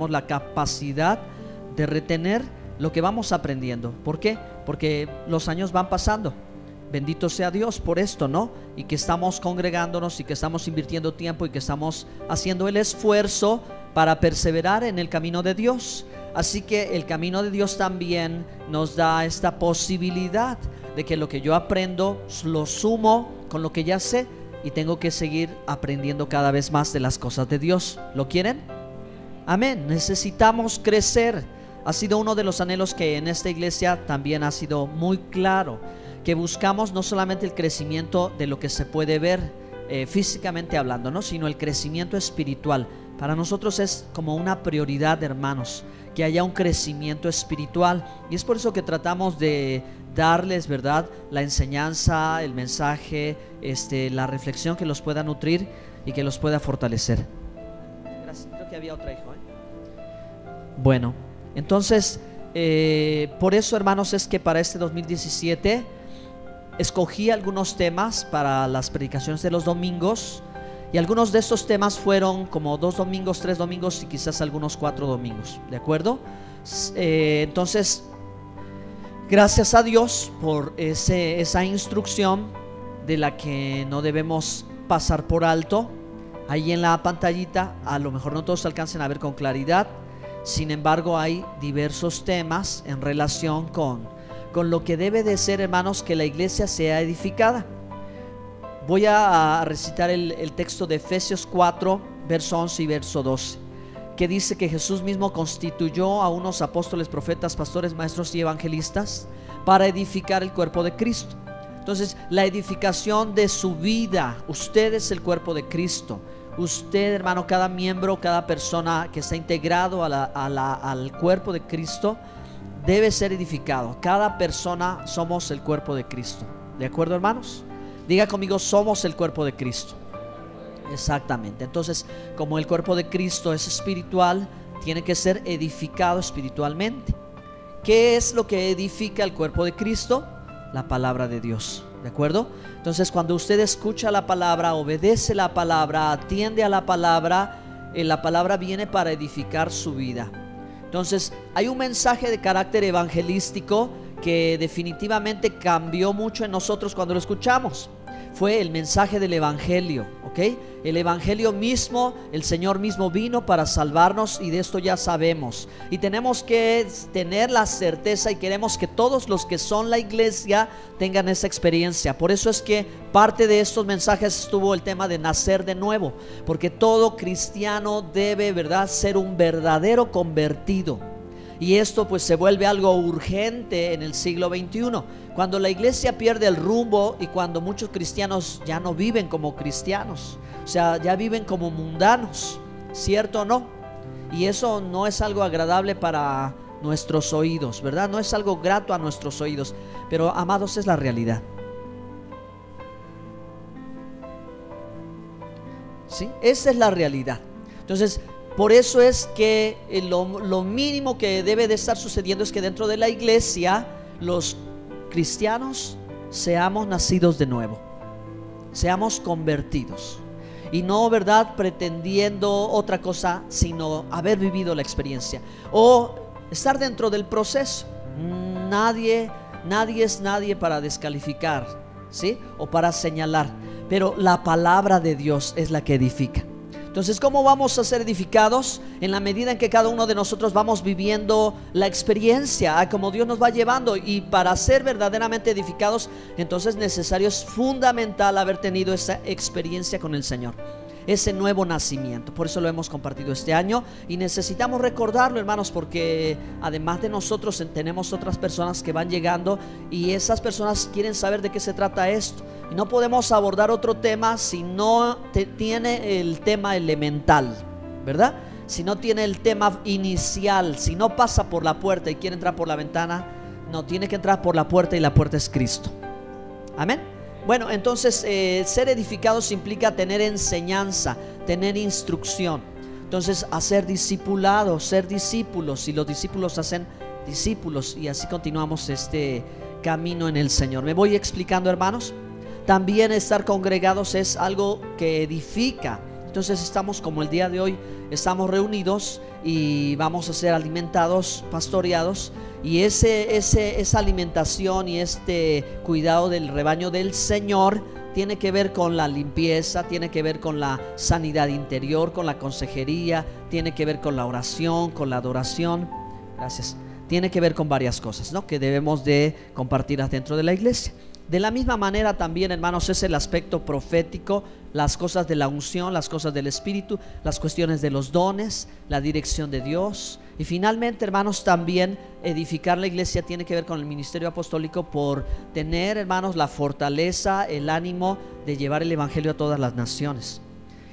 La capacidad de retener lo que vamos aprendiendo. ¿Por qué? Porque los años van pasando. Bendito sea Dios por esto, ¿no? Y que estamos congregándonos y que estamos invirtiendo tiempo y que estamos haciendo el esfuerzo para perseverar en el camino de Dios. Así que el camino de Dios también nos da esta posibilidad de que lo que yo aprendo lo sumo con lo que ya sé y tengo que seguir aprendiendo cada vez más de las cosas de Dios. ¿Lo quieren? Amén. Necesitamos crecer. Ha sido uno de los anhelos que en esta iglesia también ha sido muy claro, que buscamos no solamente el crecimiento de lo que se puede ver físicamente hablando, ¿no? Sino el crecimiento espiritual. Para nosotros es como una prioridad, hermanos, que haya un crecimiento espiritual, y es por eso que tratamos de darles, ¿verdad?, la enseñanza, el mensaje, la reflexión que los pueda nutrir y que los pueda fortalecer. Gracias. Creo que había otra, hijo, ¿eh? Bueno, entonces por eso, hermanos, es que para este 2017 escogí algunos temas para las predicaciones de los domingos, y algunos de estos temas fueron como 2 domingos, 3 domingos y quizás algunos 4 domingos, ¿de acuerdo? Entonces, gracias a Dios por esa instrucción de la que no debemos pasar por alto. Ahí en la pantallita, a lo mejor no todos alcancen a ver con claridad, sin embargo hay diversos temas en relación con lo que debe de ser, hermanos, que la iglesia sea edificada. Voy a recitar el texto de Efesios 4, verso 11 y verso 12, que dice que Jesús mismo constituyó a unos apóstoles, profetas, pastores, maestros y evangelistas para edificar el cuerpo de Cristo. Entonces, la edificación de su vida, usted es el cuerpo de Cristo. Usted, hermano, cada miembro, cada persona que está integrado al cuerpo de Cristo debe ser edificado. Cada persona somos el cuerpo de Cristo. ¿De acuerdo, hermanos? Diga conmigo: somos el cuerpo de Cristo. Exactamente. Entonces, como el cuerpo de Cristo es espiritual, tiene que ser edificado espiritualmente. ¿Qué es lo que edifica el cuerpo de Cristo? La palabra de Dios. ¿De acuerdo? Entonces, cuando usted escucha la palabra, obedece la palabra, atiende a la palabra viene para edificar su vida. Entonces, hay un mensaje de carácter evangelístico que definitivamente cambió mucho en nosotros cuando lo escuchamos. Fue el mensaje del evangelio, ¿ok? El evangelio mismo, el Señor mismo vino para salvarnos, y de esto ya sabemos. Y tenemos que tener la certeza, y queremos que todos los que son la iglesia tengan esa experiencia. Por eso es que parte de estos mensajes estuvo el tema de nacer de nuevo, porque todo cristiano debe, ¿verdad?, ser un verdadero convertido. Y esto pues se vuelve algo urgente en el siglo XXI, cuando la iglesia pierde el rumbo y cuando muchos cristianos ya no viven como cristianos, o sea, ya viven como mundanos, ¿cierto o no? Y eso no es algo agradable para nuestros oídos, ¿verdad? No es algo grato a nuestros oídos, pero, amados, es la realidad. ¿Sí? Esa es la realidad. Entonces, por eso es que lo mínimo que debe de estar sucediendo es que dentro de la iglesia los cristianos seamos nacidos de nuevo, seamos convertidos, y no, ¿verdad?, pretendiendo otra cosa, sino haber vivido la experiencia o estar dentro del proceso. Nadie es nadie para descalificar, ¿sí?, o para señalar, pero la palabra de Dios es la que edifica. Entonces, ¿cómo vamos a ser edificados? En la medida en que cada uno de nosotros vamos viviendo la experiencia, a como Dios nos va llevando. Y para ser verdaderamente edificados, entonces es fundamental haber tenido esa experiencia con el Señor, ese nuevo nacimiento. Por eso lo hemos compartido este año, y necesitamos recordarlo, hermanos, porque además de nosotros tenemos otras personas que van llegando, y esas personas quieren saber de qué se trata esto. Y no podemos abordar otro tema si no tiene el tema elemental, ¿verdad? Si no tiene el tema inicial, si no pasa por la puerta y quiere entrar por la ventana, no, tiene que entrar por la puerta, y la puerta es Cristo. Amén. Bueno, entonces ser edificados implica tener enseñanza, tener instrucción. Entonces, hacer discipulados, ser discípulos, y los discípulos hacen discípulos, y así continuamos este camino en el Señor. ¿Me voy explicando, hermanos? También estar congregados es algo que edifica. Entonces estamos, como el día de hoy, estamos reunidos y vamos a ser alimentados, pastoreados. Y esa alimentación y este cuidado del rebaño del Señor tiene que ver con la limpieza, tiene que ver con la sanidad interior, con la consejería, tiene que ver con la oración, con la adoración. Gracias. Tiene que ver con varias cosas, ¿no?, que debemos de compartir dentro de la iglesia. De la misma manera también, hermanos, es el aspecto profético, las cosas de la unción, las cosas del Espíritu, las cuestiones de los dones, la dirección de Dios. Y finalmente, hermanos, también edificar la iglesia tiene que ver con el ministerio apostólico, por tener, hermanos, la fortaleza, el ánimo de llevar el evangelio a todas las naciones.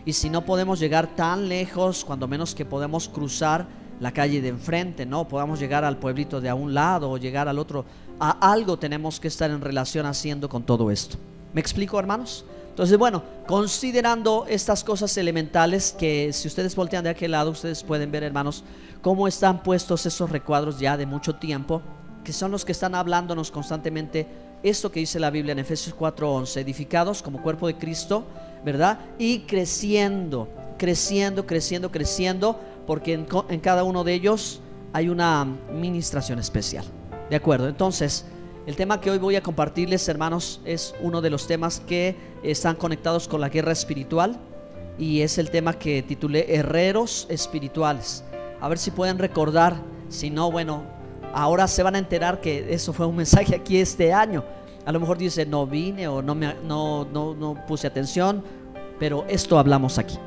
Y si no podemos llegar tan lejos, cuando menos que podemos cruzar la calle de enfrente, no podamos llegar al pueblito de a un lado o llegar al otro, a algo tenemos que estar en relación haciendo con todo esto. ¿Me explico, hermanos? Entonces, bueno, considerando estas cosas elementales, que si ustedes voltean de aquel lado, ustedes pueden ver, hermanos, cómo están puestos esos recuadros ya de mucho tiempo, que son los que están hablándonos constantemente esto que dice la Biblia en Efesios 4:11: edificados como cuerpo de Cristo, ¿verdad? Y creciendo, porque en cada uno de ellos hay una ministración especial. ¿De acuerdo? Entonces, el tema que hoy voy a compartirles, hermanos, es uno de los temas que están conectados con la guerra espiritual, y es el tema que titulé Herreros Espirituales. A ver si pueden recordar, si no, bueno, ahora se van a enterar que eso fue un mensaje aquí este año. A lo mejor dice, no vine o no puse atención, pero esto hablamos aquí.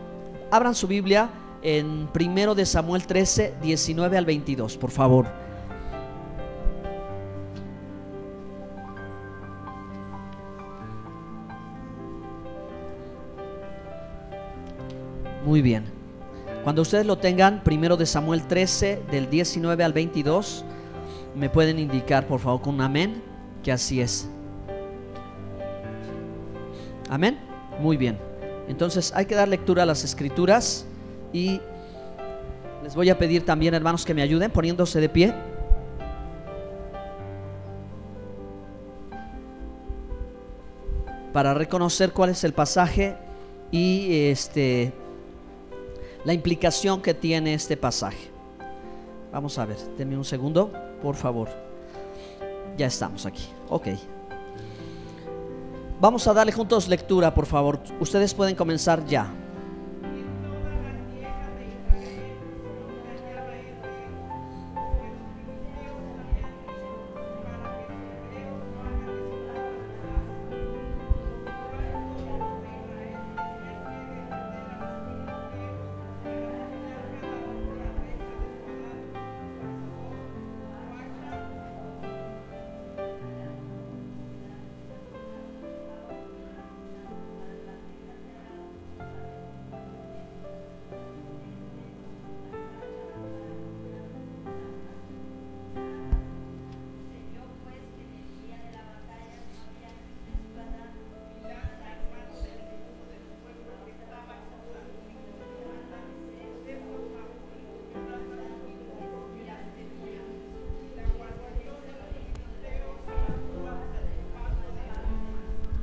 Abran su Biblia en 1 de Samuel 13, 19 al 22, por favor. Muy bien. Cuando ustedes lo tengan, 1 de Samuel 13, del 19 al 22, me pueden indicar, por favor, con un amén, que así es. Amén. Muy bien. Entonces hay que dar lectura a las escrituras, y les voy a pedir también, hermanos, que me ayuden poniéndose de pie. Para reconocer cuál es el pasaje y la implicación que tiene este pasaje. Vamos a ver, denme un segundo, por favor. Ya estamos aquí, ok. Vamos a darle juntos lectura, por favor. Ustedes pueden comenzar ya.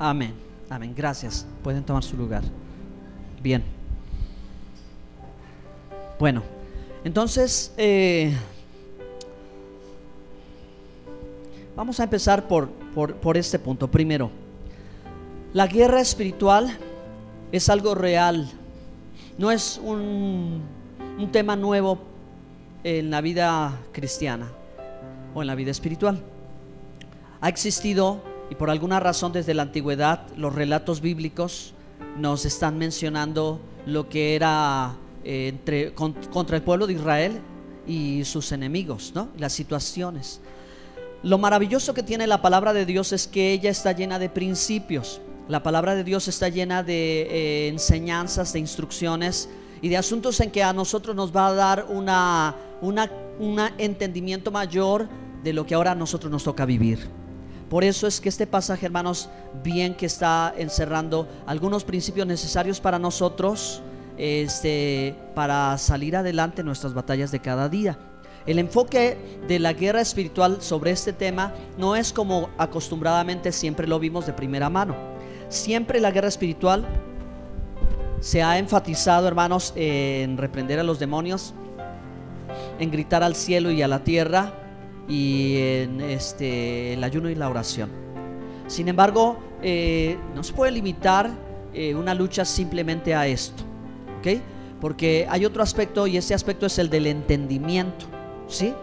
Amén, amén, gracias. Pueden tomar su lugar. Bien. Bueno, entonces vamos a empezar por este punto. Primero, la guerra espiritual es algo real. No es un tema nuevo en la vida cristiana o en la vida espiritual. Ha existido, y por alguna razón desde la antigüedad los relatos bíblicos nos están mencionando lo que era contra el pueblo de Israel y sus enemigos, ¿no? Las situaciones. Lo maravilloso que tiene la palabra de Dios es que ella está llena de principios. La palabra de Dios está llena de enseñanzas, de instrucciones y de asuntos en que a nosotros nos va a dar un entendimiento mayor de lo que ahora a nosotros nos toca vivir. Por eso es que este pasaje, hermanos, bien que está encerrando algunos principios necesarios para nosotros, para salir adelante en nuestras batallas de cada día. El enfoque de la guerra espiritual sobre este tema no es como acostumbradamente siempre lo vimos de primera mano. Siempre la guerra espiritual se ha enfatizado, hermanos, en reprender a los demonios, en gritar al cielo y a la tierra, y en el ayuno y la oración. Sin embargo, no se puede limitar una lucha simplemente a esto, ¿ok? Porque hay otro aspecto, y ese aspecto es el del entendimiento, ¿sí?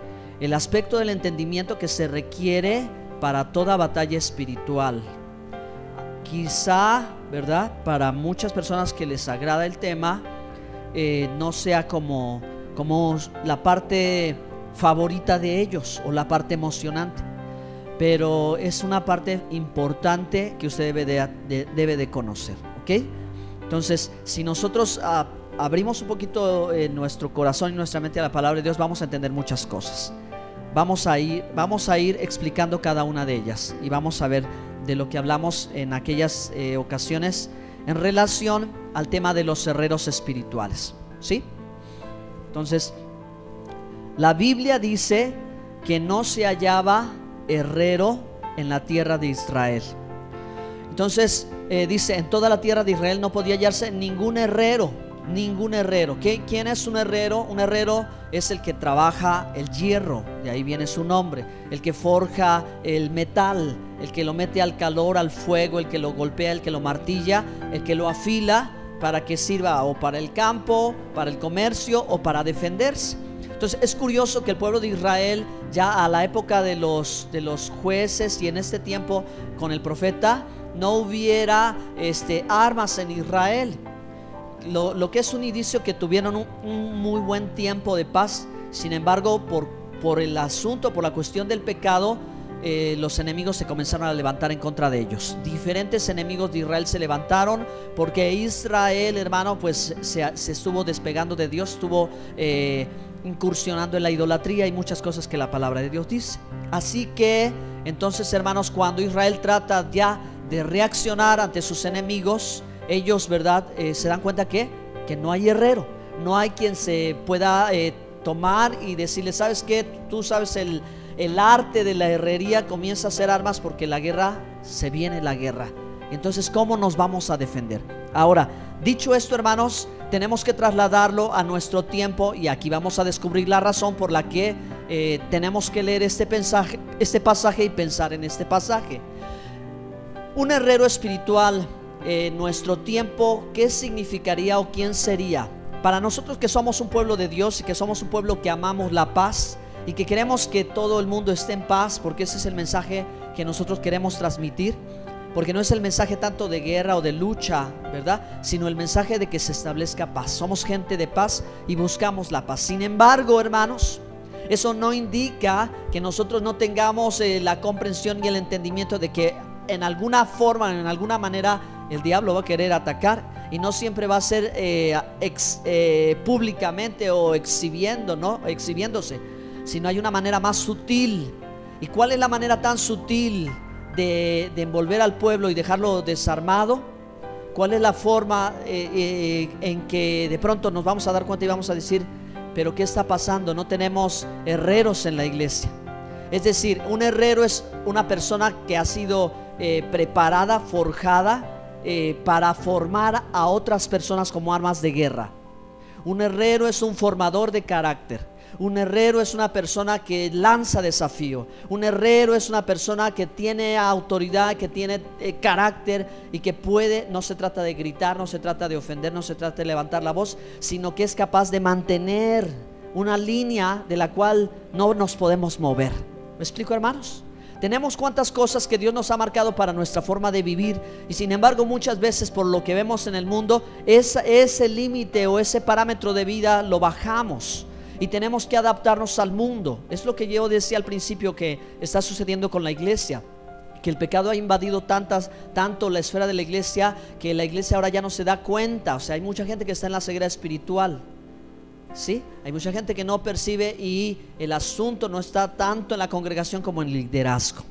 El aspecto del entendimiento que se requiere para toda batalla espiritual. Quizá, ¿verdad?, para muchas personas que les agrada el tema, no sea como la parte favorita de ellos o la parte emocionante, pero es una parte importante que usted debe de conocer, ¿ok? Entonces, si nosotros abrimos un poquito nuestro corazón y nuestra mente a la palabra de Dios, vamos a entender muchas cosas. Vamos a ir explicando cada una de ellas, y vamos a ver de lo que hablamos en aquellas ocasiones en relación al tema de los herreros espirituales, ¿sí? Entonces, la Biblia dice que no se hallaba herrero en la tierra de Israel. Entonces dice, en toda la tierra de Israel no podía hallarse ningún herrero. ¿Quién es un herrero? Un herrero es el que trabaja el hierro, de ahí viene su nombre. El que forja el metal, el que lo mete al calor, al fuego, el que lo golpea, el que lo martilla, el que lo afila para que sirva o para el campo, para el comercio o para defenderse. Entonces es curioso que el pueblo de Israel, ya a la época de los jueces y en este tiempo con el profeta, no hubiera armas en Israel. Lo que es un indicio que tuvieron un muy buen tiempo de paz. Sin embargo, por el asunto, por la cuestión del pecado, los enemigos se comenzaron a levantar en contra de ellos. Diferentes enemigos de Israel se levantaron porque Israel, hermano, pues se estuvo despegando de Dios, estuvo incursionando en la idolatría y muchas cosas que la palabra de Dios dice. Así que entonces, hermanos, cuando Israel trata ya de reaccionar ante sus enemigos, ellos, ¿verdad?, se dan cuenta que no hay herrero, no hay quien se pueda tomar y decirle, ¿sabes qué? Tú sabes el arte de la herrería, comienza a hacer armas porque la guerra, se viene la guerra. Entonces, ¿cómo nos vamos a defender? Ahora, dicho esto, hermanos, tenemos que trasladarlo a nuestro tiempo, y aquí vamos a descubrir la razón por la que tenemos que leer este pasaje y pensar en este pasaje. Un herrero espiritual en nuestro tiempo, ¿qué significaría o quién sería? Para nosotros que somos un pueblo de Dios y que somos un pueblo que amamos la paz y que queremos que todo el mundo esté en paz, porque ese es el mensaje que nosotros queremos transmitir, porque no es el mensaje tanto de guerra o de lucha, ¿verdad?, sino el mensaje de que se establezca paz. Somos gente de paz y buscamos la paz. Sin embargo, hermanos, eso no indica que nosotros no tengamos la comprensión y el entendimiento de que en alguna forma, en alguna manera, el diablo va a querer atacar, y no siempre va a ser públicamente o exhibiéndose, sino hay una manera más sutil. ¿Y cuál es la manera tan sutil de envolver al pueblo y dejarlo desarmado? ¿Cuál es la forma en que de pronto nos vamos a dar cuenta y vamos a decir, pero ¿qué está pasando? No tenemos herreros en la iglesia. Es decir, un herrero es una persona que ha sido preparada, forjada para formar a otras personas como armas de guerra. Un herrero es un formador de carácter. Un herrero es una persona que lanza desafío. Un herrero es una persona que tiene autoridad, que tiene carácter y que puede, no se trata de gritar, no se trata de ofender, no se trata de levantar la voz, sino que es capaz de mantener una línea de la cual no nos podemos mover. ¿Me explico, hermanos? Tenemos cuantas cosas que Dios nos ha marcado para nuestra forma de vivir, y sin embargo muchas veces por lo que vemos en el mundo, ese límite o ese parámetro de vida lo bajamos y tenemos que adaptarnos al mundo. Es lo que yo decía al principio que está sucediendo con la iglesia, que el pecado ha invadido tanto la esfera de la iglesia, que la iglesia ahora ya no se da cuenta. O sea, hay mucha gente que está en la ceguera espiritual, ¿sí? Hay mucha gente que no percibe, y el asunto no está tanto en la congregación como en el liderazgo.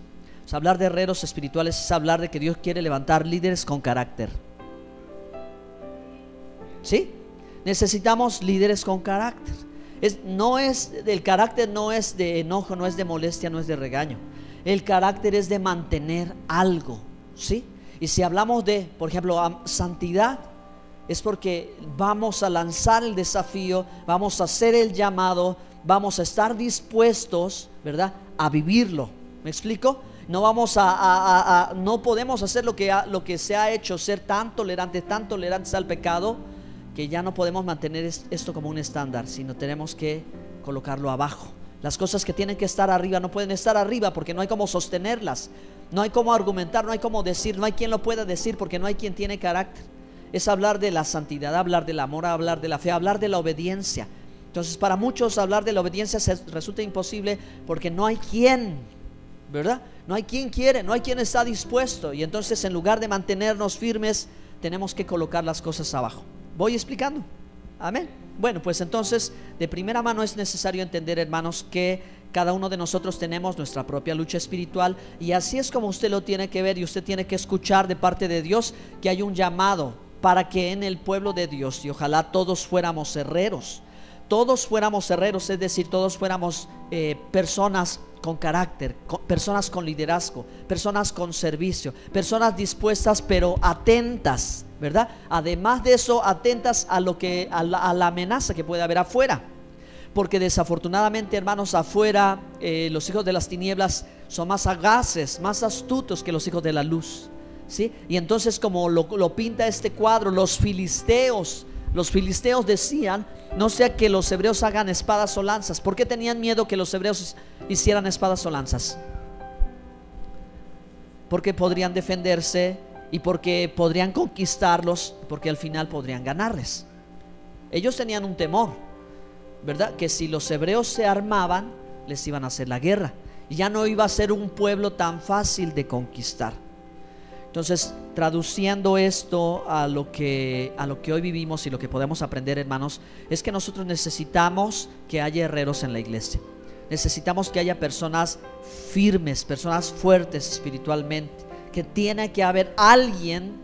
O sea, hablar de herreros espirituales es hablar de que Dios quiere levantar líderes con carácter, ¿sí? Necesitamos líderes con carácter. El carácter no es de enojo, no es de molestia, no es de regaño. El carácter es de mantener algo, ¿sí? Y si hablamos de, por ejemplo, santidad, es porque vamos a lanzar el desafío, vamos a hacer el llamado, vamos a estar dispuestos, ¿verdad?, a vivirlo. ¿Me explico? No vamos no podemos hacer lo que se ha hecho, ser tan tolerantes al pecado, que ya no podemos mantener esto como un estándar, sino tenemos que colocarlo abajo. Las cosas que tienen que estar arriba no pueden estar arriba, porque no hay cómo sostenerlas, no hay cómo argumentar, no hay cómo decir, no hay quien lo pueda decir, porque no hay quien tiene carácter. Es hablar de la santidad, hablar del amor, hablar de la fe, hablar de la obediencia. Entonces para muchos hablar de la obediencia resulta imposible, porque no hay quien, ¿verdad? No hay quien quiere, no hay quien está dispuesto. Y entonces, en lugar de mantenernos firmes, tenemos que colocar las cosas abajo. ¿Voy explicando? Amén. Bueno, pues entonces, de primera mano es necesario entender, hermanos, que cada uno de nosotros tenemos nuestra propia lucha espiritual, y así es como usted lo tiene que ver, y usted tiene que escuchar de parte de Dios que hay un llamado para que en el pueblo de Dios, y ojalá todos fuéramos herreros, es decir, todos fuéramos personas con carácter, personas con liderazgo, personas con servicio, personas dispuestas pero atentas, ¿verdad? Además de eso, atentas a la amenaza que puede haber afuera, porque desafortunadamente, hermanos, afuera los hijos de las tinieblas son más sagaces, más astutos que los hijos de la luz, ¿sí? Y entonces, como lo pinta este cuadro, los filisteos decían: no sea que los hebreos hagan espadas o lanzas. ¿Por qué tenían miedo que los hebreos hicieran espadas o lanzas? Porque podrían defenderse, y porque podrían conquistarlos, porque al final podrían ganarles. Ellos tenían un temor, ¿verdad? Que si los hebreos se armaban, les iban a hacer la guerra, y ya no iba a ser un pueblo tan fácil de conquistar. Entonces, traduciendo esto a lo que hoy vivimos y lo que podemos aprender, hermanos, es que nosotros necesitamos que haya herreros en la iglesia. Necesitamos que haya personas firmes, personas fuertes espiritualmente, que tiene que haber alguien,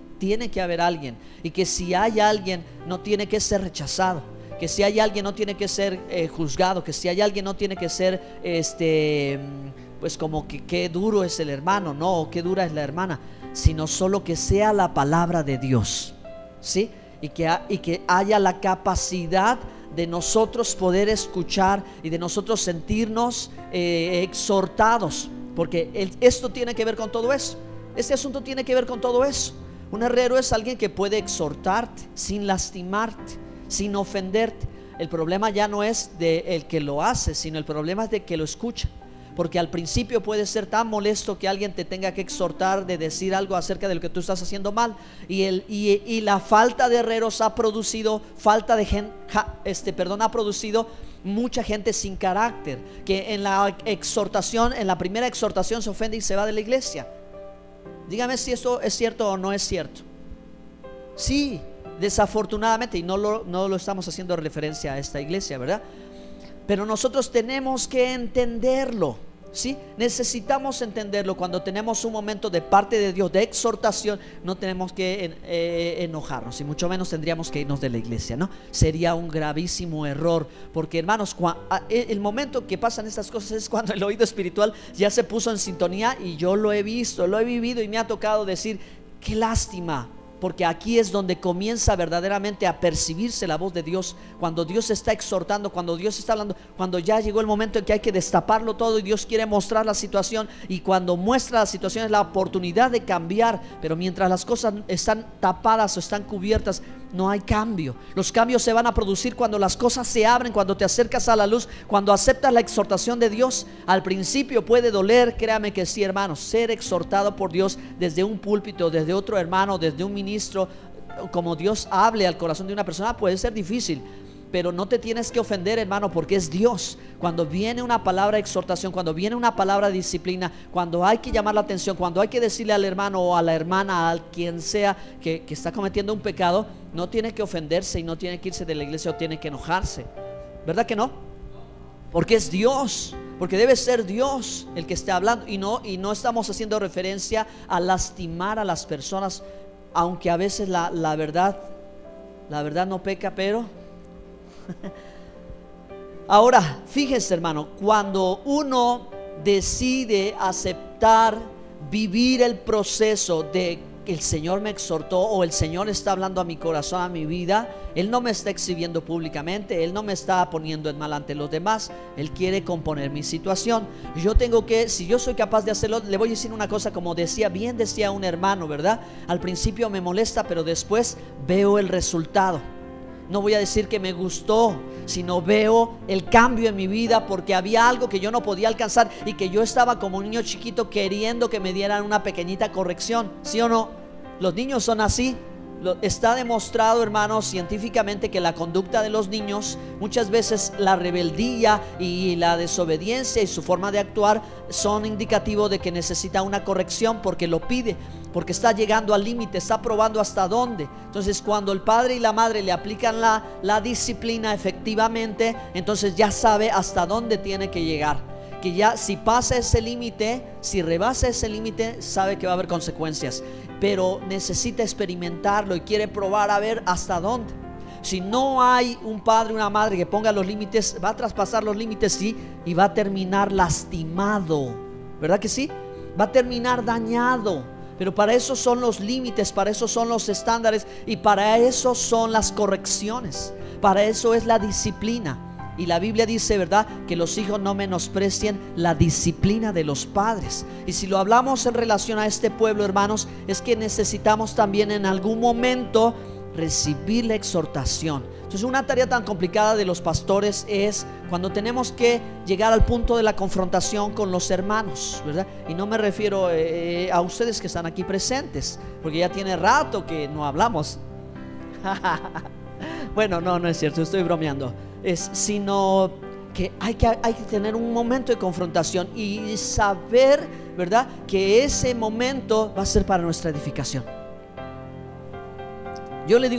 y que si hay alguien, no tiene que ser rechazado, que si hay alguien, no tiene que ser juzgado, que si hay alguien, no tiene que ser pues como que qué duro es el hermano, no, o qué dura es la hermana, sino solo que sea la palabra de Dios, ¿sí? Y que haya la capacidad de nosotros poder escuchar y de nosotros sentirnos exhortados, porque esto tiene que ver con todo eso. Este asunto tiene que ver con todo eso. Un herrero es alguien que puede exhortarte sin lastimarte, sin ofenderte. El problema ya no es de el que lo hace, sino el problema es de que lo escucha. Porque al principio puede ser tan molesto que alguien te tenga que exhortar, de decir algo acerca de lo que tú estás haciendo mal. Y la falta de herreros ha producido ha producido mucha gente sin carácter, que en la primera exhortación se ofende y se va de la iglesia. Dígame si esto es cierto o no es cierto. Sí, desafortunadamente, y no lo estamos haciendo referencia a esta iglesia, ¿verdad? Pero nosotros tenemos que entenderlo, ¿sí? Necesitamos entenderlo. Cuando tenemos un momento de parte de Dios de exhortación, no tenemos que enojarnos, y mucho menos tendríamos que irnos de la iglesia, ¿no? Sería un gravísimo error, porque, hermanos, el momento que pasan estas cosas es cuando el oído espiritual ya se puso en sintonía, y yo lo he visto, lo he vivido, y me ha tocado decir: qué lástima. Porque aquí es donde comienza verdaderamente a percibirse la voz de Dios, cuando Dios está exhortando, cuando Dios está hablando, cuando ya llegó el momento en que hay que destaparlo todo y Dios quiere mostrar la situación, y cuando muestra la situación es la oportunidad de cambiar. Pero mientras las cosas están tapadas o están cubiertas, no hay cambio. Los cambios se van a producir cuando las cosas se abren, cuando te acercas a la luz, cuando aceptas la exhortación de Dios. Al principio puede doler, créame que sí, hermanos, ser exhortado por Dios desde un púlpito, desde otro hermano, desde un ministro, como Dios hable al corazón de una persona, puede ser difícil. Pero no te tienes que ofender, hermano, porque es Dios. Cuando viene una palabra de exhortación, cuando viene una palabra de disciplina, cuando hay que llamar la atención, cuando hay que decirle al hermano o a la hermana, a quien sea que está cometiendo un pecado, no tiene que ofenderse y no tiene que irse de la iglesia o tiene que enojarse. ¿Verdad que no? Porque es Dios, porque debe ser Dios el que esté hablando, y no estamos haciendo referencia a lastimar a las personas, aunque a veces la verdad no peca, pero ahora, fíjense, hermano, cuando uno decide aceptar vivir el proceso de el Señor me exhortó o el Señor está hablando a mi corazón, a mi vida, Él no me está exhibiendo públicamente, Él no me está poniendo en mal ante los demás, Él quiere componer mi situación. Yo tengo que, si yo soy capaz de hacerlo, le voy a decir una cosa, como decía un hermano, ¿verdad? Al principio me molesta, pero después veo el resultado. No voy a decir que me gustó, sino veo el cambio en mi vida, porque había algo que yo no podía alcanzar y que yo estaba como un niño chiquito queriendo que me dieran una pequeñita corrección. ¿Sí o no? Los niños son así. Está demostrado, hermanos, científicamente, que la conducta de los niños, muchas veces la rebeldía y la desobediencia y su forma de actuar son indicativos de que necesita una corrección, porque lo pide, porque está llegando al límite, está probando hasta dónde. Entonces, cuando el padre y la madre le aplican la disciplina efectivamente, entonces ya sabe hasta dónde tiene que llegar. Que ya si pasa ese límite, si rebasa ese límite, sabe que va a haber consecuencias, pero necesita experimentarlo y quiere probar a ver hasta dónde. Si no hay un padre, una madre que ponga los límites, va a traspasar los límites, sí, y va a terminar lastimado, ¿verdad que sí? Va a terminar dañado. Pero para eso son los límites, para eso son los estándares y para eso son las correcciones, para eso es la disciplina. Y la Biblia dice, ¿verdad?, que los hijos no menosprecien la disciplina de los padres. Y si lo hablamos en relación a este pueblo, hermanos, es que necesitamos también en algún momento recibir la exhortación. Entonces, una tarea tan complicada de los pastores es cuando tenemos que llegar al punto de la confrontación con los hermanos, ¿verdad? Y no me refiero a ustedes que están aquí presentes, porque ya tiene rato que no hablamos. Bueno, no es cierto, estoy bromeando. Sino que hay que tener un momento de confrontación y saber, ¿verdad?, que ese momento va a ser para nuestra edificación. Yo les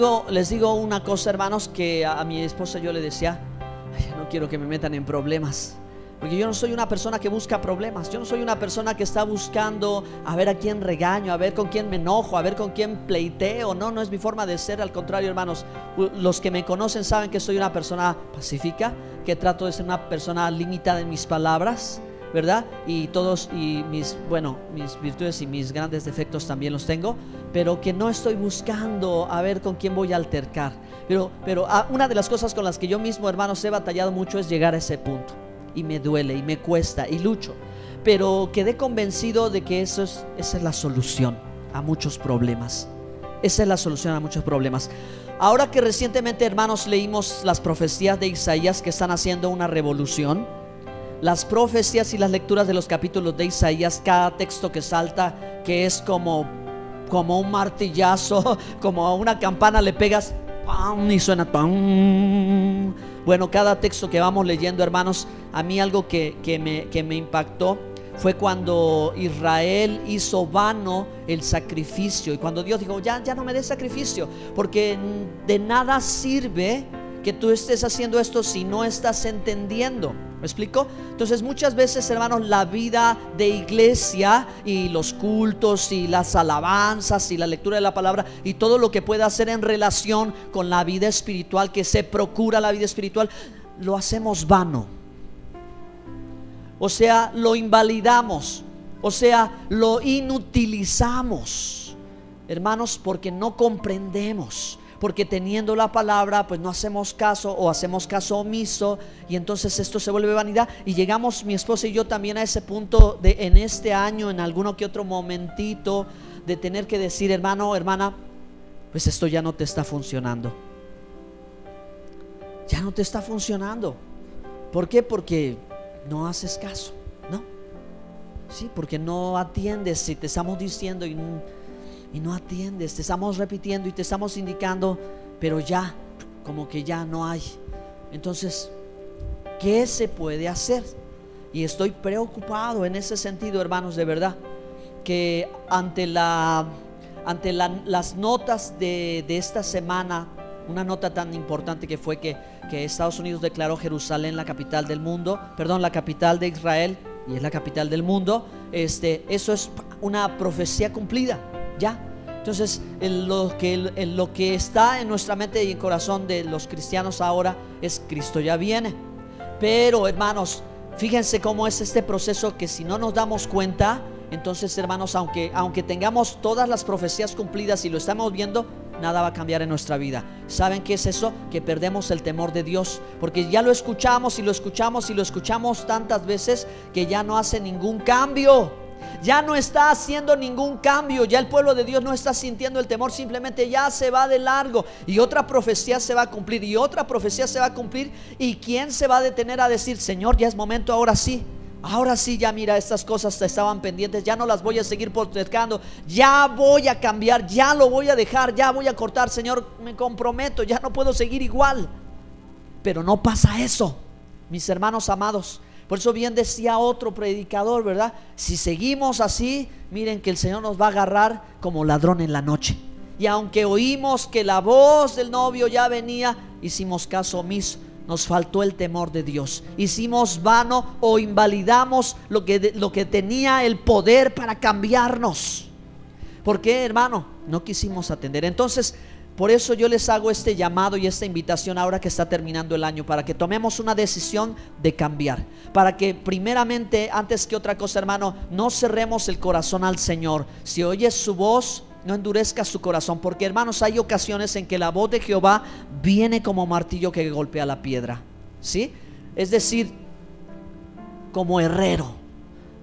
digo una cosa, hermanos, que a mi esposa yo le decía: no quiero que me metan en problemas, porque yo no soy una persona que busca problemas. Yo no soy una persona que está buscando a ver a quién regaño, a ver con quién me enojo, a ver con quién pleiteo. No es mi forma de ser. Al contrario, hermanos, los que me conocen saben que soy una persona pacífica, que trato de ser una persona limitada en mis palabras, ¿verdad? Y mis virtudes y mis grandes defectos también los tengo, pero que no estoy buscando a ver con quién voy a altercar. Pero una de las cosas con las que yo mismo, hermanos, he batallado mucho es llegar a ese punto. Y me duele y me cuesta y lucho, pero quedé convencido de que esa es la solución a muchos problemas. Esa es la solución a muchos problemas. Ahora que recientemente, hermanos, leímos las profecías de Isaías que están haciendo una revolución, las profecías y las lecturas de los capítulos de Isaías, cada texto que salta, que es como un martillazo, como a una campana le pegas, ¡pam!, y suena ¡pam! Bueno, cada texto que vamos leyendo, hermanos, a mí algo que me impactó fue cuando Israel hizo vano el sacrificio, y cuando Dios dijo: ya no me des sacrificio, porque de nada sirve que tú estés haciendo esto si no estás entendiendo. ¿Me explico? Entonces, muchas veces, hermanos, la vida de iglesia y los cultos y las alabanzas y la lectura de la palabra y todo lo que pueda hacer en relación con la vida espiritual, que se procura la vida espiritual, lo hacemos vano. O sea, lo invalidamos, o sea, lo inutilizamos, hermanos, porque no comprendemos. Porque teniendo la palabra, pues no hacemos caso, o hacemos caso omiso, y entonces esto se vuelve vanidad. Y llegamos, mi esposa y yo, también a ese punto en este año, en alguno que otro momentito, de tener que decir: hermano, hermana, pues esto ya no te está funcionando. Ya no te está funcionando. ¿Por qué? Porque no haces caso, ¿no? Sí, porque no atiendes. Si te estamos diciendo y no atiendes, te estamos repitiendo y te estamos indicando, pero ya, como que ya no hay. Entonces, ¿qué se puede hacer? Y estoy preocupado en ese sentido, hermanos, de verdad, que ante las notas de esta semana, una nota tan importante que fue que Estados Unidos declaró Jerusalén la capital del mundo, la capital de Israel, y es la capital del mundo. Eso es una profecía cumplida. Ya. Entonces, lo que está en nuestra mente y en corazón de los cristianos ahora es: Cristo ya viene. Pero, hermanos, fíjense cómo es este proceso, que si no nos damos cuenta, entonces, hermanos, aunque tengamos todas las profecías cumplidas y lo estamos viendo, nada va a cambiar en nuestra vida. ¿Saben qué es eso? Que perdemos el temor de Dios, porque ya lo escuchamos y lo escuchamos y lo escuchamos tantas veces que ya no hace ningún cambio. Ya no está haciendo ningún cambio. Ya el pueblo de Dios no está sintiendo el temor, simplemente ya se va de largo. Y otra profecía se va a cumplir, y otra profecía se va a cumplir. ¿Y quién se va a detener a decir: Señor, ya es momento, ahora sí? Ahora sí, ya mira, estas cosas estaban pendientes, ya no las voy a seguir postergando, ya voy a cambiar, ya lo voy a dejar, ya voy a cortar. Señor, me comprometo, ya no puedo seguir igual. Pero no pasa eso, mis hermanos amados. Por eso bien decía otro predicador, ¿verdad? Si seguimos así, miren que el Señor nos va a agarrar como ladrón en la noche. Y aunque oímos que la voz del novio ya venía, hicimos caso omiso. Nos faltó el temor de Dios. Hicimos vano o invalidamos lo que tenía el poder para cambiarnos. ¿Por qué, hermano? No quisimos atender. Entonces, por eso yo les hago este llamado y esta invitación ahora que está terminando el año, para que tomemos una decisión de cambiar, para que primeramente, antes que otra cosa, hermano, no cerremos el corazón al Señor. Si oyes su voz, no endurezca su corazón, porque, hermanos, hay ocasiones en que la voz de Jehová viene como martillo que golpea la piedra, ¿sí? Es decir, como herrero,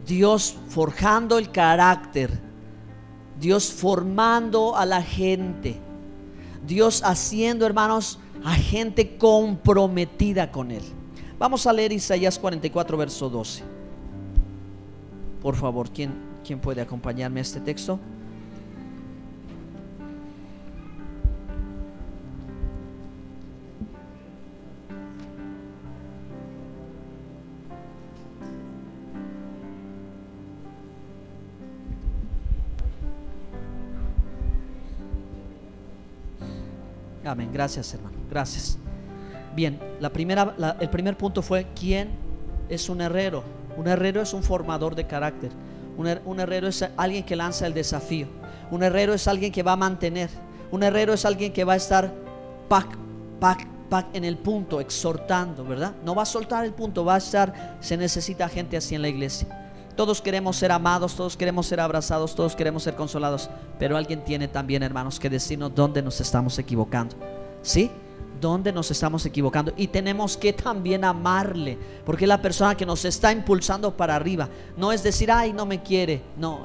Dios forjando el carácter, Dios formando a la gente, Dios haciendo, hermanos, a gente comprometida con Él. Vamos a leer Isaías 44, verso 12. Por favor, ¿quién puede acompañarme a este texto? Amén, gracias, hermano, gracias. Bien, el primer punto fue: ¿quién es un herrero? Un herrero es un formador de carácter. Un herrero es alguien que lanza el desafío. Un herrero es alguien que va a mantener. Un herrero es alguien que va a estar en el punto, exhortando, ¿verdad? No va a soltar el punto, va a estar. Se necesita gente así en la iglesia. Todos queremos ser amados, todos queremos ser abrazados, todos queremos ser consolados, pero alguien tiene también, hermanos, que decirnos dónde nos estamos equivocando, ¿sí? Dónde nos estamos equivocando. Y tenemos que también amarle, porque es la persona que nos está impulsando para arriba. No es decir: ay, no me quiere. No,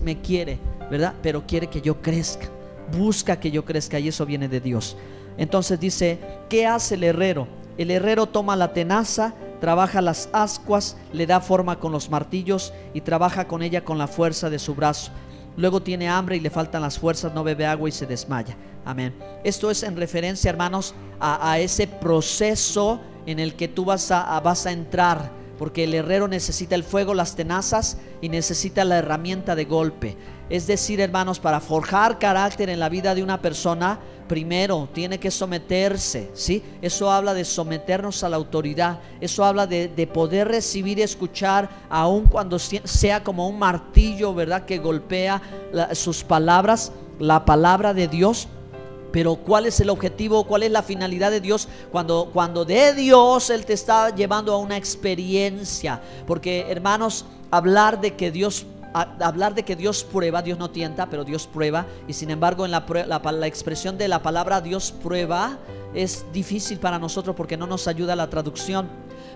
me quiere, ¿verdad? Pero quiere que yo crezca, busca que yo crezca, y eso viene de Dios. Entonces dice: ¿qué hace el herrero? El herrero toma la tenaza, trabaja las ascuas, le da forma con los martillos y trabaja con ella con la fuerza de su brazo. Luego tiene hambre y le faltan las fuerzas, no bebe agua y se desmaya. Amén. Esto es en referencia, hermanos, a ese proceso en el que tú vas a entrar, porque el herrero necesita el fuego, las tenazas, y necesita la herramienta de golpe. Es decir, hermanos, para forjar carácter en la vida de una persona, primero tiene que someterse, ¿sí? Eso habla de someternos a la autoridad. Eso habla de poder recibir y escuchar, aun cuando sea como un martillo, ¿verdad?, que golpea sus palabras, la palabra de Dios. Pero ¿cuál es el objetivo? ¿Cuál es la finalidad de Dios? Cuando de Dios Él te está llevando a una experiencia. Porque, hermanos, hablar de que Dios prueba, Dios no tienta, pero Dios prueba. Y sin embargo, en la expresión de la palabra Dios prueba es difícil para nosotros porque no nos ayuda la traducción.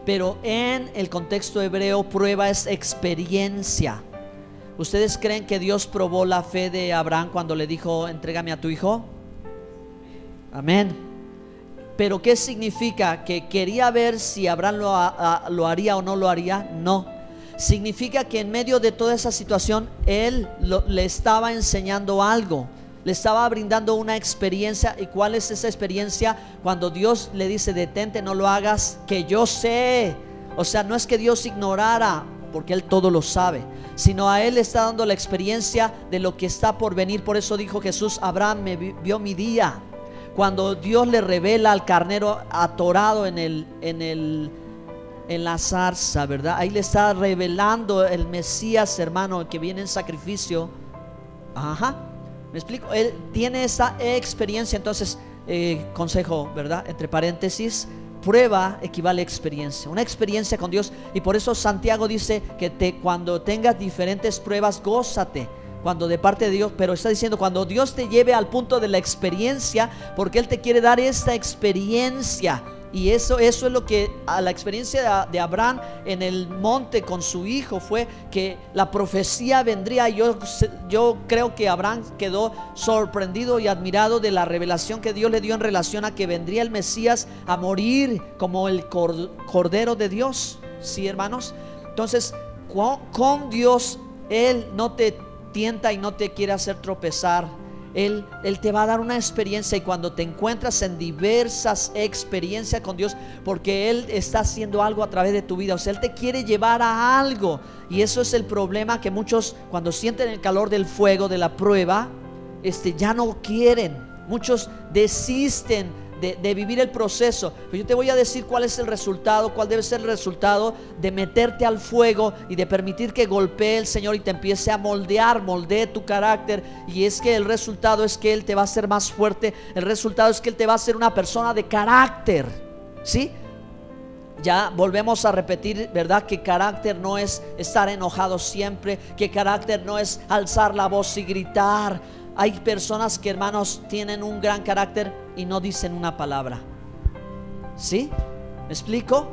Pero en el contexto hebreo, prueba es experiencia. ¿Ustedes creen que Dios probó la fe de Abraham cuando le dijo: entrégame a tu hijo? Amén. Pero ¿qué significa? ¿Que quería ver si Abraham lo haría o no lo haría? No. Significa que en medio de toda esa situación Él le estaba enseñando algo, le estaba brindando una experiencia. ¿Y cuál es esa experiencia? Cuando Dios le dice: detente, no lo hagas, que yo sé. O sea, no es que Dios ignorara, porque Él todo lo sabe, sino a Él le está dando la experiencia de lo que está por venir. Por eso dijo Jesús: Abraham me vio mi día. Cuando Dios le revela al carnero atorado en la zarza, ¿verdad? Ahí le está revelando el Mesías, hermano, que viene en sacrificio. Ajá, ¿me explico? Él tiene esa experiencia. Entonces, consejo, ¿verdad?, entre paréntesis, prueba equivale a experiencia, una experiencia con Dios. Y por eso Santiago dice que cuando tengas diferentes pruebas, gózate cuando de parte de Dios. Pero está diciendo cuando Dios te lleve al punto de la experiencia, porque Él te quiere dar esta experiencia. Y eso es lo que a la experiencia de Abraham en el monte con su hijo fue que la profecía vendría. Yo creo que Abraham quedó sorprendido y admirado de la revelación que Dios le dio en relación a que vendría el Mesías a morir como el Cordero de Dios. ¿Sí, hermanos? Entonces con Dios Él no te tienta y no te quiere hacer tropezar. Él te va a dar una experiencia, y cuando te encuentras en diversas experiencias con Dios, porque Él está haciendo algo a través de tu vida, o sea, Él te quiere llevar a algo. Y eso es el problema, que muchos cuando sienten el calor del fuego, de la prueba, ya no quieren. Muchos desisten de vivir el proceso. Pero yo te voy a decir cuál es el resultado, cuál debe ser el resultado de meterte al fuego y de permitir que golpee el Señor y te empiece a moldee tu carácter. Y es que el resultado es que Él te va a hacer más fuerte. El resultado es que Él te va a hacer una persona de carácter. ¿Sí? Ya volvemos a repetir, ¿verdad? Que carácter no es estar enojado siempre, que carácter no es alzar la voz y gritar. Hay personas que, hermanos, tienen un gran carácter y no dicen una palabra. ¿Sí? ¿Me explico?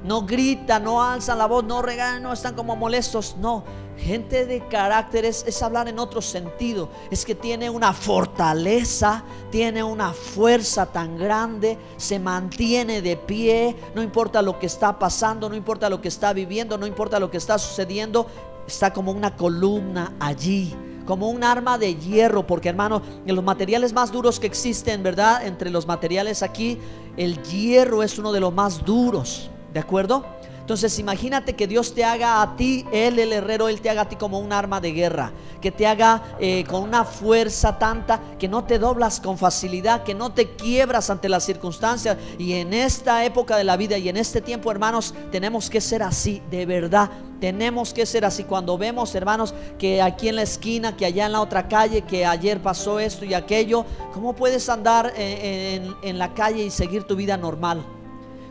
No gritan, no alzan la voz, no regañan, no están como molestos. No, gente de carácter es hablar en otro sentido. Es que tiene una fortaleza, tiene una fuerza tan grande, se mantiene de pie. No importa lo que está pasando, no importa lo que está viviendo, no importa lo que está sucediendo. Está como una columna allí, como un arma de hierro. Porque, hermano, en los materiales más duros que existen, ¿verdad? Entre los materiales aquí, el hierro es uno de los más duros, ¿de acuerdo? Entonces imagínate que Dios te haga a ti, Él el herrero, Él te haga a ti como un arma de guerra, que te haga con una fuerza tanta que no te doblas con facilidad, que no te quiebras ante las circunstancias. Y en esta época de la vida y en este tiempo, hermanos, tenemos que ser así, de verdad. Tenemos que ser así. Cuando vemos, hermanos, que aquí en la esquina, que allá en la otra calle, que ayer pasó esto y aquello, ¿cómo puedes andar en la calle y seguir tu vida normal?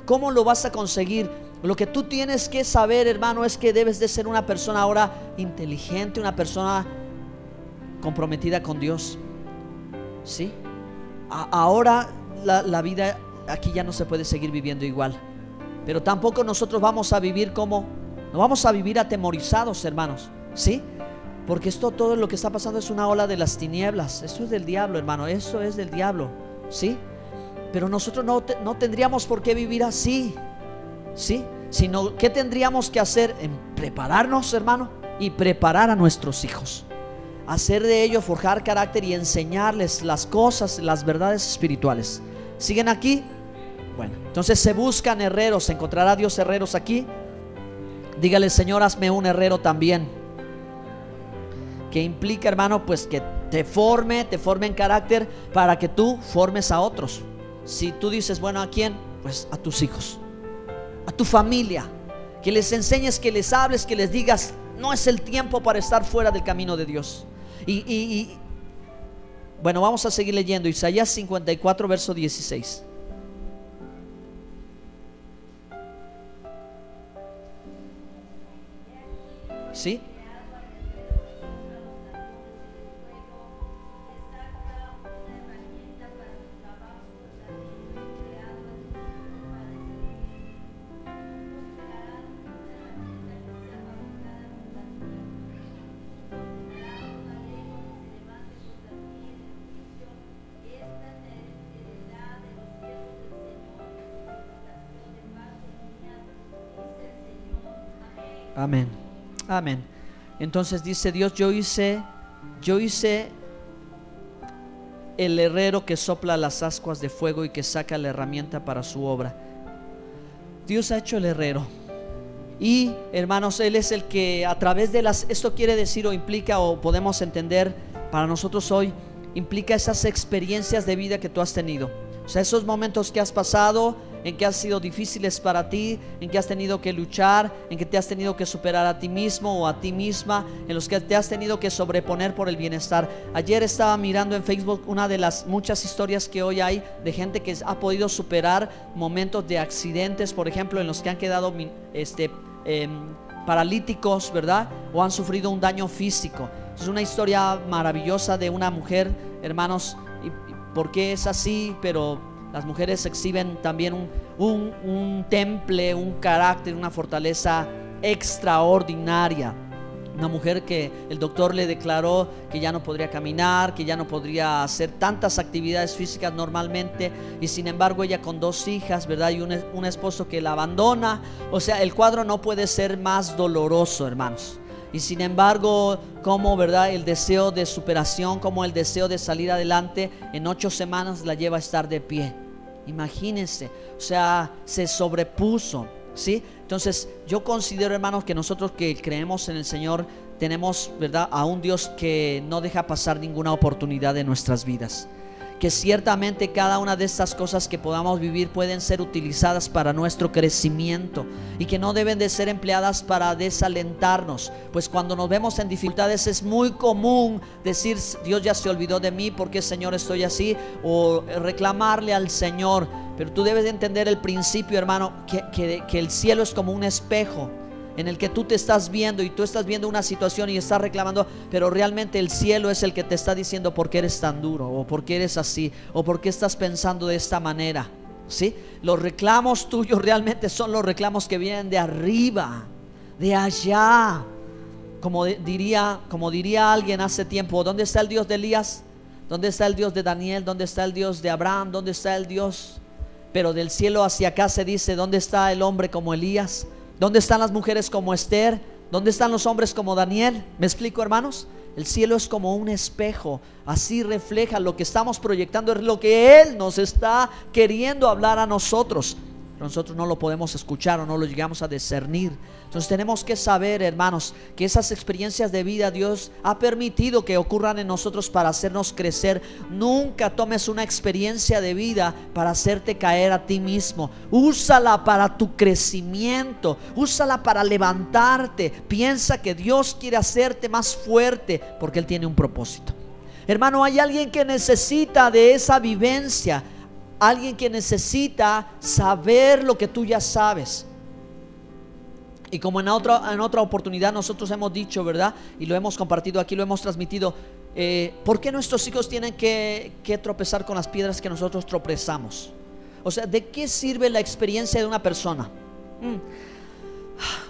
¿Cómo lo vas a conseguir? Lo que tú tienes que saber, hermano, es que debes de ser una persona ahora inteligente, una persona comprometida con Dios. ¿Sí? Ahora la vida aquí ya no se puede seguir viviendo igual. Pero tampoco nosotros vamos a vivir no vamos a vivir atemorizados, hermanos. ¿Sí? Porque todo lo que está pasando es una ola de las tinieblas. Eso es del diablo, hermano. Eso es del diablo. ¿Sí? Pero nosotros no tendríamos por qué vivir así. ¿Sí? Sino, ¿qué tendríamos que hacer? En prepararnos, hermano, y preparar a nuestros hijos, hacer de ellos, forjar carácter y enseñarles las cosas, las verdades espirituales. ¿Siguen aquí? Bueno, entonces se buscan herreros. ¿Encontrará Dios herreros aquí? Dígale: Señor, hazme un herrero también. Que implica, hermano, pues que te forme en carácter para que tú formes a otros. Si tú dices, bueno, ¿a quién? Pues a tus hijos, a tu familia, que les enseñes, que les hables, que les digas: no es el tiempo para estar fuera del camino de Dios. Bueno, vamos a seguir leyendo Isaías 54, verso 16. ¿Sí? Amén. Amén. Entonces dice Dios: yo hice el herrero que sopla las ascuas de fuego y que saca la herramienta para su obra. Dios ha hecho el herrero. Y, hermanos, Él es el que a través de esto quiere decir, o implica, o podemos entender para nosotros hoy, implica esas experiencias de vida que tú has tenido. O sea, esos momentos que has pasado, en que han sido difíciles para ti, en que has tenido que luchar, en que te has tenido que superar a ti mismo o a ti misma, en los que te has tenido que sobreponer por el bienestar. Ayer estaba mirando en Facebook una de las muchas historias que hoy hay de gente que ha podido superar momentos de accidentes, por ejemplo, en los que han quedado paralíticos, ¿verdad? O han sufrido un daño físico. Es una historia maravillosa de una mujer, hermanos. ¿Y por qué es así? Pero las mujeres exhiben también un temple, un carácter, una fortaleza extraordinaria. Una mujer que el doctor le declaró que ya no podría caminar, que ya no podría hacer tantas actividades físicas normalmente, y sin embargo ella con 2 hijas, ¿verdad? Y un esposo que la abandona. O sea, el cuadro no puede ser más doloroso, hermanos. Y sin embargo, como, ¿verdad?, el deseo de superación, como el deseo de salir adelante, en 8 semanas la lleva a estar de pie. Imagínense, o sea, se sobrepuso, ¿sí? Entonces yo considero, hermanos, que nosotros que creemos en el Señor tenemos, ¿verdad?, a un Dios que no deja pasar ninguna oportunidad de nuestras vidas. Que ciertamente cada una de estas cosas que podamos vivir pueden ser utilizadas para nuestro crecimiento, y que no deben de ser empleadas para desalentarnos. Pues cuando nos vemos en dificultades es muy común decir: Dios ya se olvidó de mí, ¿por qué, Señor, estoy así? O reclamarle al Señor. Pero tú debes de entender el principio, hermano, que el cielo es como un espejo en el que tú te estás viendo, y tú estás viendo una situación y estás reclamando, pero realmente el cielo es el que te está diciendo por qué eres tan duro, o por qué eres así, o por qué estás pensando de esta manera, ¿sí? Los reclamos tuyos realmente son los reclamos que vienen de arriba, de allá. Como diría alguien hace tiempo: ¿dónde está el Dios de Elías? ¿Dónde está el Dios de Daniel? ¿Dónde está el Dios de Abraham? ¿Dónde está el Dios? Pero del cielo hacia acá se dice: ¿dónde está el hombre como Elías? ¿Dónde están las mujeres como Esther? ¿Dónde están los hombres como Daniel? ¿Me explico, hermanos? El cielo es como un espejo, así refleja lo que estamos proyectando, es lo que Él nos está queriendo hablar a nosotros. Pero nosotros no lo podemos escuchar o no lo llegamos a discernir. Entonces tenemos que saber, hermanos, que esas experiencias de vida Dios ha permitido que ocurran en nosotros para hacernos crecer. Nunca tomes una experiencia de vida para hacerte caer a ti mismo. Úsala para tu crecimiento, úsala para levantarte. Piensa que Dios quiere hacerte más fuerte, porque Él tiene un propósito. Hermano, hay alguien que necesita de esa vivencia, alguien que necesita saber lo que tú ya sabes. Y como en otra oportunidad nosotros hemos dicho, ¿verdad?, y lo hemos compartido aquí, lo hemos transmitido, ¿por qué nuestros hijos tienen que tropezar con las piedras que nosotros tropezamos? O sea, ¿de qué sirve la experiencia de una persona?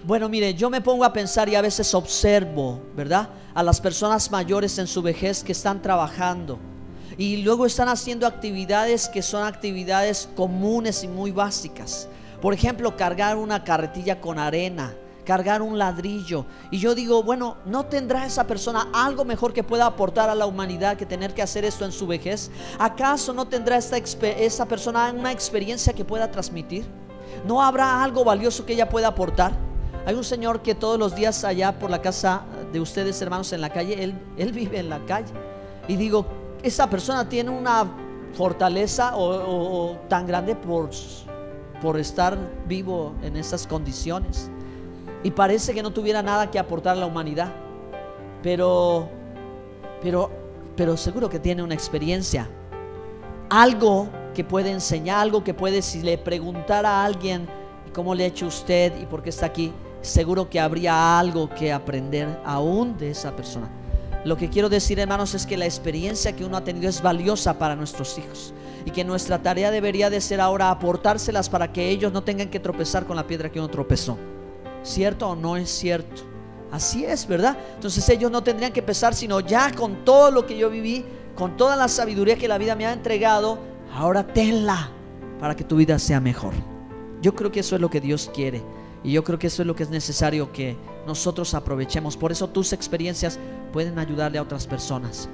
Bueno, mire, yo me pongo a pensar y a veces observo, ¿verdad?, a las personas mayores en su vejez que están trabajando y luego están haciendo actividades que son actividades comunes y muy básicas. Por ejemplo, cargar una carretilla con arena, cargar un ladrillo. Y yo digo, bueno, ¿no tendrá esa persona algo mejor que pueda aportar a la humanidad que tener que hacer esto en su vejez? ¿Acaso no tendrá esa persona una experiencia que pueda transmitir? ¿No habrá algo valioso que ella pueda aportar? Hay un señor que todos los días allá por la casa de ustedes, hermanos, en la calle, él vive en la calle. Y digo, esa persona tiene una fortaleza o tan grande por estar vivo en esas condiciones, y parece que no tuviera nada que aportar a la humanidad, pero seguro que tiene una experiencia, algo que puede enseñar, algo que puede, si le preguntara a alguien cómo le ha hecho usted y por qué está aquí, seguro que habría algo que aprender aún de esa persona. Lo que quiero decir, hermanos, es que la experiencia que uno ha tenido es valiosa para nuestros hijos, y que nuestra tarea debería de ser ahora aportárselas para que ellos no tengan que tropezar con la piedra que uno tropezó. ¿Cierto o no es cierto? Así es, ¿verdad? Entonces ellos no tendrían que pesar, sino ya con todo lo que yo viví, con toda la sabiduría que la vida me ha entregado, ahora tenla para que tu vida sea mejor. Yo creo que eso es lo que Dios quiere, y yo creo que eso es lo que es necesario que nosotros aprovechemos. Por eso tus experiencias pueden ayudarle a otras personas,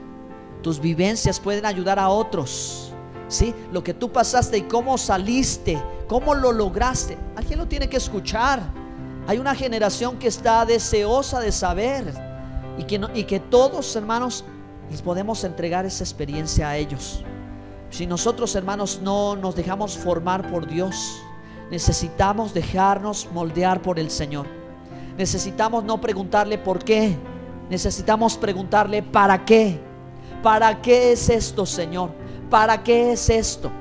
tus vivencias pueden ayudar a otros, ¿sí? Lo que tú pasaste y cómo saliste, cómo lo lograste, alguien lo tiene que escuchar. Hay una generación que está deseosa de saber, y que todos, hermanos, les podemos entregar esa experiencia a ellos. Si nosotros, hermanos, no nos dejamos formar por Dios, necesitamos dejarnos moldear por el Señor. Necesitamos no preguntarle por qué, necesitamos preguntarle para qué. ¿Para qué es esto, Señor? ¿Para qué es esto?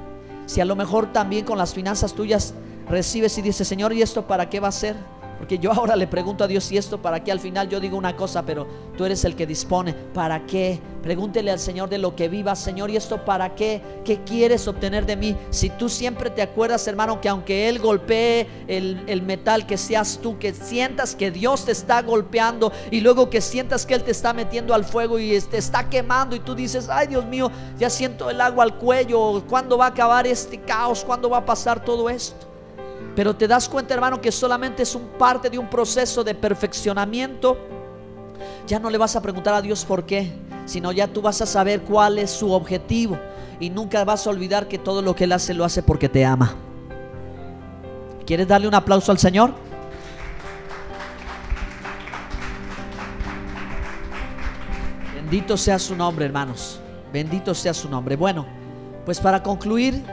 Si a lo mejor también con las finanzas tuyas recibes y dices, Señor, ¿y esto para qué va a ser? Porque yo ahora le pregunto a Dios, ¿y esto para qué? Al final yo digo una cosa, pero tú eres el que dispone. ¿Para qué? Pregúntele al Señor de lo que vivas. Señor, ¿y esto para qué? ¿Qué quieres obtener de mí? Si tú siempre te acuerdas, hermano, que aunque Él golpee el metal, que seas tú, que sientas que Dios te está golpeando, y luego que sientas que Él te está metiendo al fuego y te está quemando, y tú dices, ay Dios mío, ya siento el agua al cuello. ¿Cuándo va a acabar este caos? ¿Cuándo va a pasar todo esto? Pero te das cuenta, hermano, que solamente es parte de un proceso de perfeccionamiento. Ya no le vas a preguntar a Dios por qué, sino ya tú vas a saber cuál es su objetivo. Y nunca vas a olvidar que todo lo que Él hace, lo hace porque te ama. ¿Quieres darle un aplauso al Señor? Bendito sea su nombre, hermanos. Bendito sea su nombre. Bueno, pues para concluir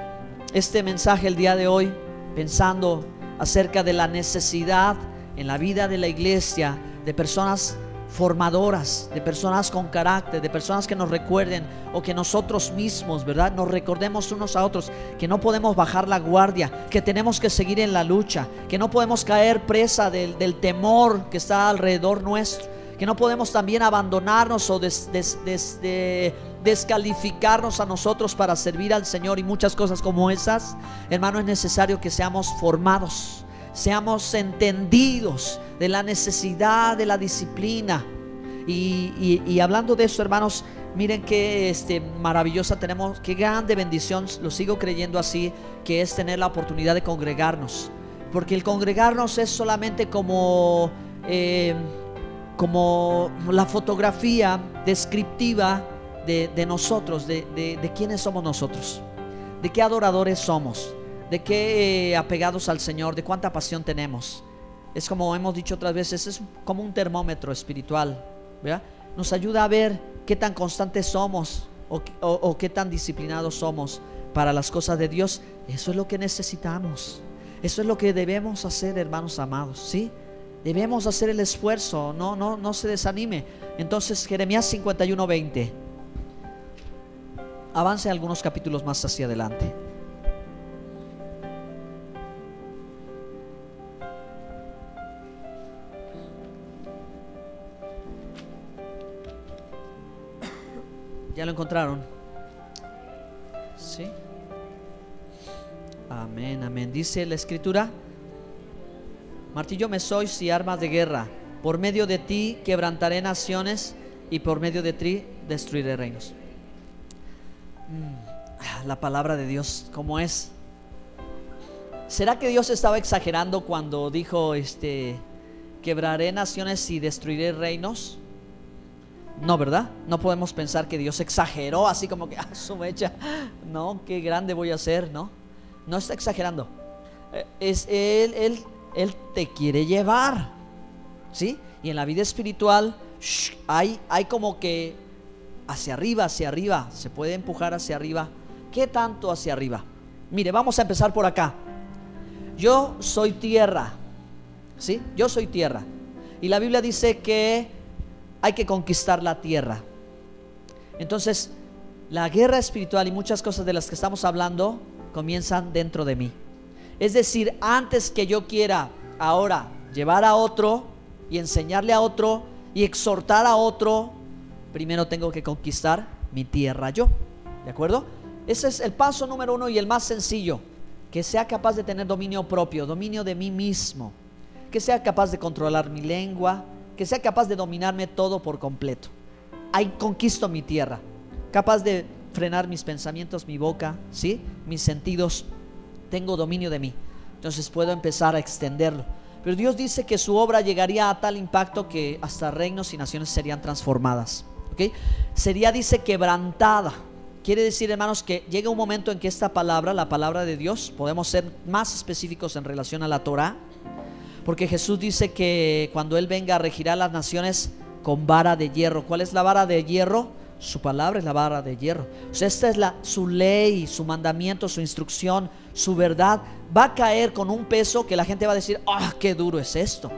este mensaje el día de hoy, pensando acerca de la necesidad en la vida de la iglesia de personas formadoras, de personas con carácter, de personas que nos recuerden, o que nosotros mismos, ¿verdad?, nos recordemos unos a otros que no podemos bajar la guardia, que tenemos que seguir en la lucha, que no podemos caer presa del temor que está alrededor nuestro, que no podemos también abandonarnos o descalificarnos a nosotros para servir al Señor y muchas cosas como esas. Hermano, es necesario que seamos formados, seamos entendidos de la necesidad de la disciplina. Y hablando de eso, hermanos, miren qué maravillosa tenemos, qué grande bendición, lo sigo creyendo así, que es tener la oportunidad de congregarnos. Porque el congregarnos es solamente como la fotografía descriptiva de nosotros, de quiénes somos nosotros, de qué adoradores somos, de qué apegados al Señor, de cuánta pasión tenemos. Es como hemos dicho otras veces, es como un termómetro espiritual, ¿verdad? Nos ayuda a ver qué tan constantes somos o qué tan disciplinados somos para las cosas de Dios. Eso es lo que necesitamos, eso es lo que debemos hacer, hermanos amados, ¿sí? Debemos hacer el esfuerzo, no se desanime. Entonces, Jeremías 51:20. Avance algunos capítulos más hacia adelante. ¿Ya lo encontraron? ¿Sí? Amén, amén. Dice la Escritura: martillo me sois y armas de guerra. Por medio de ti quebrantaré naciones y por medio de ti destruiré reinos. La palabra de Dios, ¿cómo es? ¿Será que Dios estaba exagerando cuando dijo quebraré naciones y destruiré reinos? No, ¿verdad? No podemos pensar que Dios exageró así como que su mecha, no, qué grande voy a ser. No está exagerando. Él te quiere llevar, ¿sí? Y en la vida espiritual hay como que hacia arriba, se puede empujar hacia arriba. ¿Qué tanto hacia arriba? Mire, vamos a empezar por acá. Yo soy tierra, ¿sí? Yo soy tierra. Y la Biblia dice que hay que conquistar la tierra. Entonces, la guerra espiritual y muchas cosas de las que estamos hablando comienzan dentro de mí. Es decir, antes que yo quiera ahora llevar a otro y enseñarle a otro y exhortar a otro, primero tengo que conquistar mi tierra yo. ¿De acuerdo? Ese es el paso número 1 y el más sencillo. Que sea capaz de tener dominio propio, dominio de mí mismo. Que sea capaz de controlar mi lengua, que sea capaz de dominarme todo por completo. Ahí conquisto mi tierra. Capaz de frenar mis pensamientos, mi boca, ¿sí? Mis sentidos. Tengo dominio de mí. Entonces puedo empezar a extenderlo. Pero Dios dice que su obra llegaría a tal impacto que hasta reinos y naciones serían transformadas, ¿okay? Sería, dice, quebrantada. Quiere decir, hermanos, que llega un momento en que esta palabra, la palabra de Dios, podemos ser más específicos en relación a la Torah, porque Jesús dice que cuando Él venga regirá las naciones con vara de hierro. ¿Cuál es la vara de hierro? Su palabra es la vara de hierro. O sea, esta es su ley, su mandamiento, su instrucción, su verdad. Va a caer con un peso que la gente va a decir: ¡ah, qué duro es esto!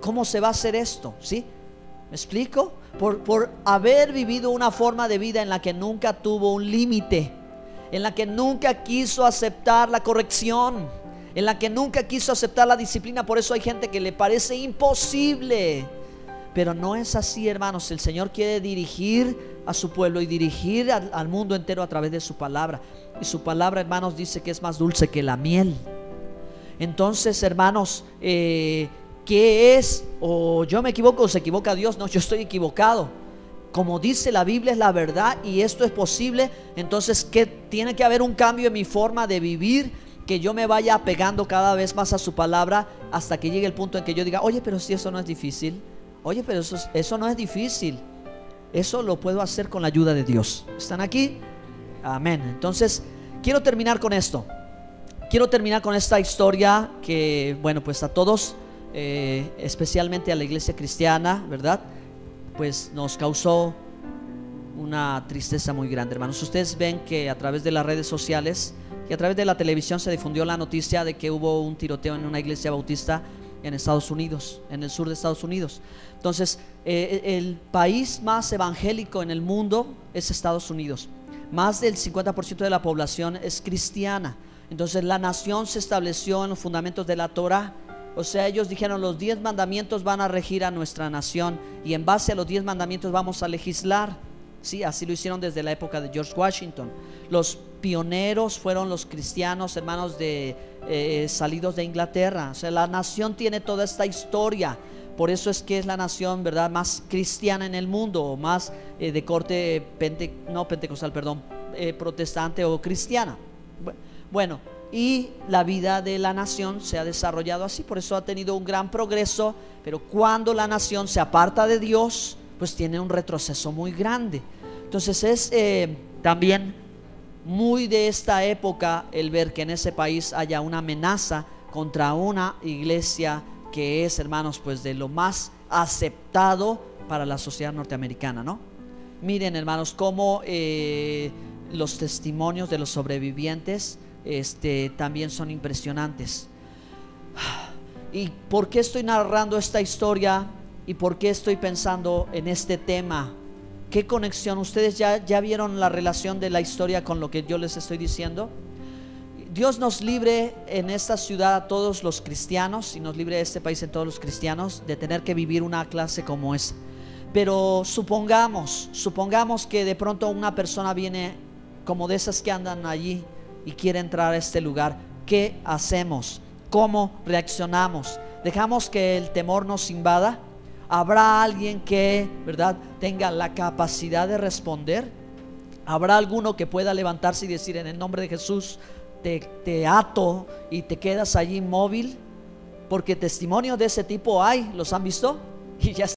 ¿Cómo se va a hacer esto? ¿Sí? ¿Me explico? Por haber vivido una forma de vida en la que nunca tuvo un límite, en la que nunca quiso aceptar la corrección, en la que nunca quiso aceptar la disciplina. Por eso hay gente que le parece imposible. Pero no es así, hermanos. El Señor quiere dirigir a su pueblo y dirigir al mundo entero a través de su palabra. Y su palabra, hermanos, dice que es más dulce que la miel. Entonces, hermanos, ¿qué es? O yo me equivoco o se equivoca Dios. No, yo estoy equivocado. Como dice la Biblia, es la verdad y esto es posible. Entonces, ¿qué? Tiene que haber un cambio en mi forma de vivir, que yo me vaya apegando cada vez más a su palabra, hasta que llegue el punto en que yo diga: oye, pero si eso no es difícil. Oye, pero eso no es difícil. Eso lo puedo hacer con la ayuda de Dios. ¿Están aquí? Amén. Entonces, quiero terminar con esto. Quiero terminar con esta historia que, bueno, pues a todos, especialmente a la iglesia cristiana, ¿verdad? Pues nos causó una tristeza muy grande, hermanos. Ustedes ven que a través de las redes sociales y a través de la televisión se difundió la noticia de que hubo un tiroteo en una iglesia bautista en Estados Unidos, en el sur de Estados Unidos. Entonces, el país más evangélico en el mundo es Estados Unidos. Más del 50% de la población es cristiana. Entonces, la nación se estableció en los fundamentos de la Torah. O sea, ellos dijeron: los 10 mandamientos van a regir a nuestra nación, y en base a los 10 mandamientos vamos a legislar. Sí, así lo hicieron desde la época de George Washington. Los pioneros fueron los cristianos, hermanos, salidos de Inglaterra. O sea, la nación tiene toda esta historia. Por eso es que es la nación, ¿verdad?, más cristiana en el mundo, o más de corte protestante o cristiana. Bueno, y la vida de la nación se ha desarrollado así. Por eso ha tenido un gran progreso. Pero cuando la nación se aparta de Dios, pues tiene un retroceso muy grande. Entonces es también muy de esta época el ver que en ese país haya una amenaza contra una iglesia que es, hermanos, pues de lo más aceptado para la sociedad norteamericana, ¿no? Miren, hermanos, cómo los testimonios de los sobrevivientes también son impresionantes. ¿Y por qué estoy narrando esta historia? ¿Y por qué estoy pensando en este tema? ¿Qué conexión? ¿Ustedes ya vieron la relación de la historia con lo que yo les estoy diciendo? Dios nos libre en esta ciudad a todos los cristianos, y nos libre de este país en todos los cristianos, de tener que vivir una clase como esa. Pero supongamos que de pronto una persona viene como de esas que andan allí y quiere entrar a este lugar. ¿Qué hacemos? ¿Cómo reaccionamos? ¿Dejamos que el temor nos invada? ¿Habrá alguien que, ¿verdad?, tenga la capacidad de responder? ¿Habrá alguno que pueda levantarse y decir: en el nombre de Jesús te ato, y te quedas allí inmóvil? Porque testimonios de ese tipo hay, ¿los han visto? Y ya